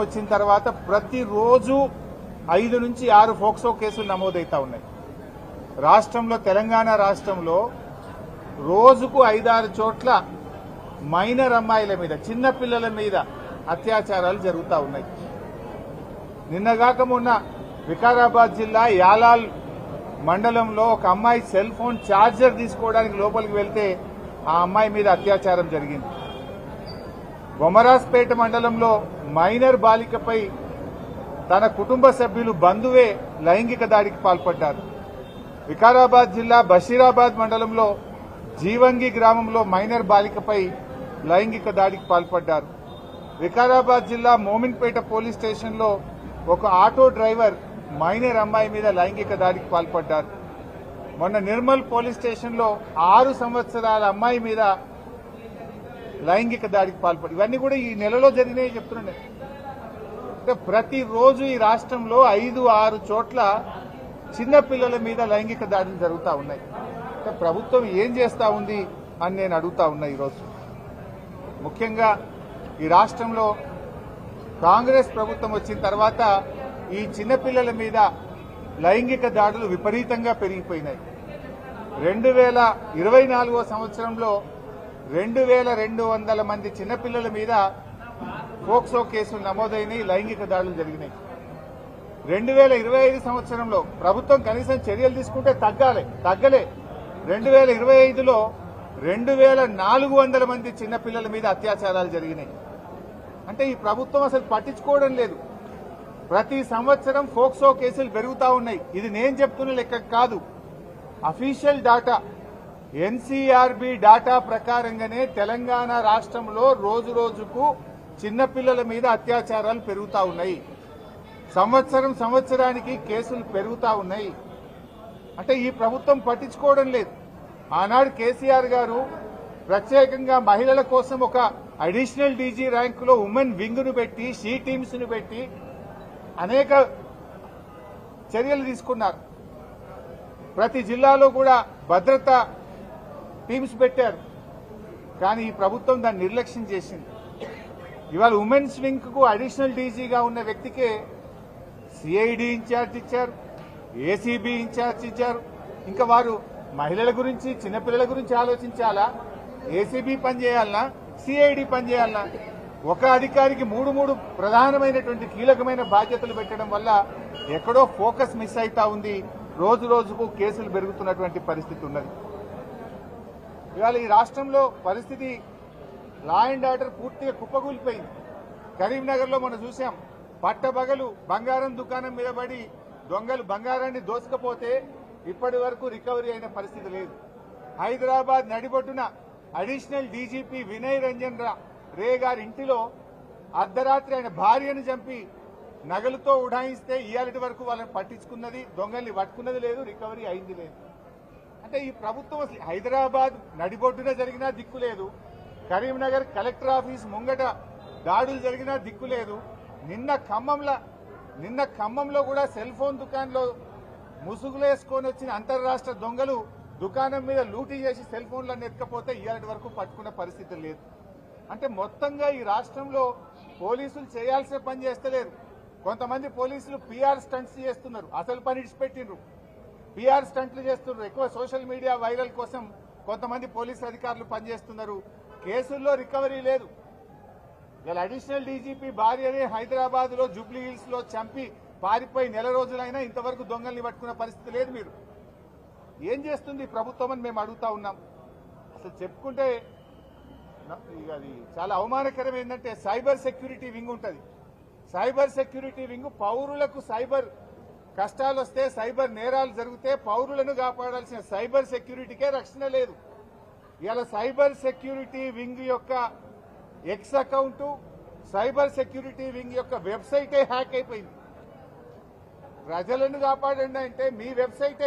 వచ్చిన తర్వాత ప్రతిరోజు 5 నుంచి 6 ఫోక్సో కేసులు నమోదవుతా ఉన్నాయి. రాష్ట్రంలో తెలంగాణ రాష్ట్రంలో రోజుకు 5-6 చోట్ల మైనర్ అమ్మాయిల మీద చిన్న పిల్లల మీద అత్యాచారాలు జరుగుతూ ఉన్నాయి. నిన్నగాక మొన్న వికారాబాద్ జిల్లా యాలాల్ మండలంలో ఒక అమ్మాయి సెల్ ఫోన్ ఛార్జర్ తీసుకోవడానికి లోపలికి వెళ్తే ఆ అమ్మాయి మీద అత్యాచారం జరిగింది. బొమ్మరాజ్పేట మండలంలో మైనర్ బాలికపై తన కుటుంబ సభ్యులు బంధువే లైంగిక దాడికి పాల్పడ్డారు. వికారాబాద్ జిల్లా బషీరాబాద్ మండలంలో జీవంగి గ్రామంలో మైనర్ బాలికపై లైంగిక దాడికి పాల్పడ్డారు. వికారాబాద్ జిల్లా మోమిన్పేట పోలీస్ స్టేషన్లో ఒక ఆటో డ్రైవర్ మైనర్ అమ్మాయి మీద లైంగిక దాడికి పాల్పడ్డారు. మొన్న నిర్మల్ పోలీస్ స్టేషన్లో 6 సంవత్సరాల అమ్మాయి మీద లైంగిక దాడికి పాల్పడి ఇవన్నీ కూడా ఈ నెలలో జరిగినాయి చెప్తున్నాను. అంటే ప్రతిరోజు ఈ రాష్ట్రంలో 5-6 చోట్ల చిన్న పిల్లల మీద లైంగిక దాడులు జరుగుతూ ఉన్నాయి. అంటే ప్రభుత్వం ఏం చేస్తా ఉంది అని నేను అడుగుతా ఉన్నా. ఈరోజు ముఖ్యంగా ఈ రాష్ట్రంలో కాంగ్రెస్ ప్రభుత్వం వచ్చిన తర్వాత ఈ చిన్నపిల్లల మీద లైంగిక దాడులు విపరీతంగా పెరిగిపోయినాయి. 2024 సంవత్సరంలో 2200 మంది చిన్నపిల్లల మీద పోక్సో కేసులు నమోదైనాయి, లైంగిక దాడులు జరిగినాయి. 2025 సంవత్సరంలో ప్రభుత్వం కనీసం చర్యలు తీసుకుంటే తగ్గలే. 2025లో 2400 మంది చిన్నపిల్లల మీద అత్యాచారాలు జరిగినాయి. అంటే ఈ ప్రభుత్వం అసలు పట్టించుకోవడం లేదు. ప్రతి సంవత్సరం పోక్సో కేసులు పెరుగుతూ ఉన్నాయి. ఇది నేను చెప్తున్న లెక్క కాదు, అఫీషియల్ డాటా. ఎన్సీఆర్బీ డాటా ప్రకారంగానే తెలంగాణ రాష్ట్రంలో రోజు రోజుకు చిన్నపిల్లల మీద అత్యాచారాలు పెరుగుతూ ఉన్నాయి. సంవత్సరానికి కేసులు పెరుగుతూ ఉన్నాయి. అంటే ఈ ప్రభుత్వం పట్టించుకోవడం లేదు. ఆనాడు కేసీఆర్ గారు ప్రత్యేకంగా మహిళల కోసం ఒక అడిషనల్ డీజీ ర్యాంకులో ఉమెన్ వింగ్ ను పెట్టి షీ టీమ్స్ ను పెట్టి అనేక చర్యలు తీసుకున్నారు. ప్రతి జిల్లాలో కూడా భద్రత టీమ్స్ పెట్టారు. కానీ ఈ ప్రభుత్వం దాన్ని నిర్లక్ష్యం చేసింది. ఇవాళ ఉమెన్స్ వింగ్ కు అడిషనల్ డీజీగా ఉన్న వ్యక్తికే సిఐడి ఇన్ఛార్జ్ ఇచ్చారు, ఏసీబీ ఇన్ఛార్జ్ ఇచ్చారు. ఇంకా వారు మహిళల గురించి చిన్నపిల్లల గురించి ఆలోచించాలా? ఏసీబీ పనిచేయాలనా, సిఐడి పనిచేయాలనా? ఒక అధికారికి మూడు ప్రధానమైనటువంటి కీలకమైన బాధ్యతలు పెట్టడం వల్ల ఎక్కడో ఫోకస్ మిస్ అవుతా ఉంది. రోజు రోజుకు కేసులు పెరుగుతున్నటువంటి పరిస్థితి ఉన్నది. ఇవాళ ఈ రాష్ట్రంలో పరిస్థితి లా అండ్ ఆర్డర్ పూర్తిగా కుప్పకూలిపోయింది. కరీంనగర్ లో మనం చూసాం, పట్టబగలు బంగారం దుకాణం మీద పడి దొంగలు బంగారాన్ని దోసుకపోతే ఇప్పటి వరకు రికవరీ అయిన పరిస్థితి లేదు. హైదరాబాద్ నడిబొడ్డున అడిషనల్ డీజీపీ వినయ్ రంజన్ రే గారి ఇంటిలో అర్ధరాత్రి ఆయన భార్యను చంపి నగలుతో ఉడాయిస్తే ఇయాలటి వరకు వాళ్ళని పట్టించుకున్నది, దొంగల్ని పట్టుకున్నది లేదు, రికవరీ అయింది లేదు. అంటే ఈ ప్రభుత్వం అసలు హైదరాబాద్ నడిబొడ్డున జరిగినా దిక్కు లేదు, కరీంనగర్ కలెక్టర్ ఆఫీస్ ముంగట దాడులు జరిగినా దిక్కు లేదు. నిన్న ఖమ్మంలో కూడా సెల్ ఫోన్ దుకాణంలో ముసుగులేసుకొని వచ్చిన అంతర్రాష్ట్ర దొంగలు దుకాణం మీద లూటీ చేసి సెల్ ఫోన్లను ఎత్తుకపోతే ఇయాలటి వరకు పట్టుకున్న పరిస్థితి లేదు. అంటే మొత్తంగా ఈ రాష్ట్రంలో పోలీసులు చేయాల్సిన పని చేస్తలేరు. కొంతమంది పోలీసులు పీఆర్ స్టంట్స్ చేస్తున్నారు, అసలు పని ఇడిచిపెట్టిండ్రు, పీఆర్ స్టంట్లు చేస్తున్నారు. ఎక్కువ సోషల్ మీడియా వైరల్ కోసం కొంతమంది పోలీసు అధికారులు పనిచేస్తున్నారు. కేసుల్లో రికవరీ లేదు. ఇలా అడిషనల్ డీజీపీ భార్యని హైదరాబాద్ లో జూబ్లీ హిల్స్ లో చంపి పారిపోయి నెల రోజులైనా ఇంతవరకు దొంగల్ని పట్టుకున్న పరిస్థితి లేదు. మీరు ఏం చేస్తుంది ప్రభుత్వం అని మేము అడుగుతా ఉన్నాం. అసలు చెప్పుకుంటే అది చాలా అవమానకరం. ఏంటంటే సైబర్ సెక్యూరిటీ వింగ్ ఉంటుంది. సైబర్ సెక్యూరిటీ వింగ్ పౌరులకు సైబర్ కష్టాలు వస్తే, సైబర్ నేరాలు జరిగితే పౌరులను కాపాడాల్సిన సైబర్ సెక్యూరిటీకే రక్షణ లేదు. ఇవాళ సైబర్ సెక్యూరిటీ వింగ్ యొక్క X account, cyber security wing యొక్క వెబ్సైటే హ్యాక్ అయిపోయింది. ప్రజలను కాపాడండి అంటే మీ వెబ్సైటే